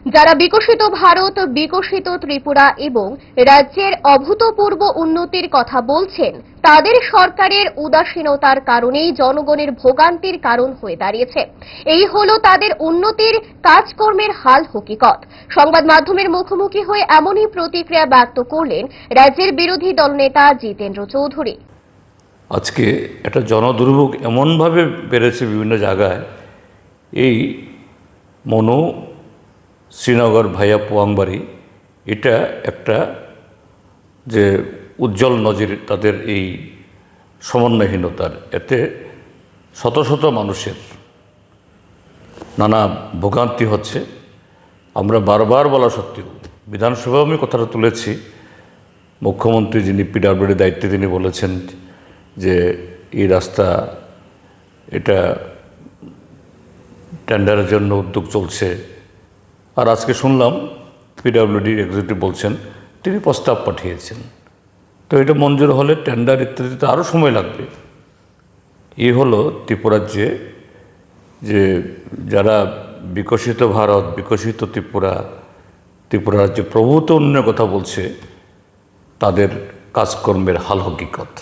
যারা বিকশিত ভারত, বিকশিত ত্রিপুরা এবং রাজ্যের অভূতপূর্ব উন্নতির কথা বলছেন, তাদের সরকারের উদাসীনতার কারণেই জনগণের ভোগান্তির কারণ হয়ে দাঁড়িয়েছে। এই হলো তাদের উন্নতির কাজকর্মের হাল হকিকত। সংবাদ মাধ্যমের মুখোমুখি হয়ে এমনই প্রতিক্রিয়া ব্যক্ত করলেন রাজ্যের বিরোধী দলনেতা জিতেন্দ্র চৌধুরী। আজকে একটা জনদুর্ভোগ এমনভাবে বেড়েছে বিভিন্ন জায়গায়, এই মনু শ্রীনগর ভাইয়া পোয়াংবাড়ি, এটা একটা যে উজ্জ্বল নজির তাদের এই সমন্বয়হীনতার। এতে শত শত মানুষের নানা ভোগান্তি হচ্ছে। আমরা বারবার বলা সত্ত্বেও বিধানসভায় আমি কথাটা তুলেছি। মুখ্যমন্ত্রী যিনি পিডব্লিউডির দায়িত্বে, তিনি বলেছেন যে এই রাস্তা এটা টেন্ডারের জন্য উদ্যোগ চলছে। আর আজকে শুনলাম পিডব্লিউডির এক্সিকিউটিভ বলছেন তিনি প্রস্তাব পাঠিয়েছেন। তো এটা মঞ্জুর হলে টেন্ডার ইত্যাদিতে আরও সময় লাগবে। এই হলো ত্রিপুরাজ্যে যে যারা বিকশিত ভারত, বিকশিত ত্রিপুরা রাজ্যে প্রভূত উন্নয়নের কথা বলছে, তাদের কাজকর্মের হাল হকিকত।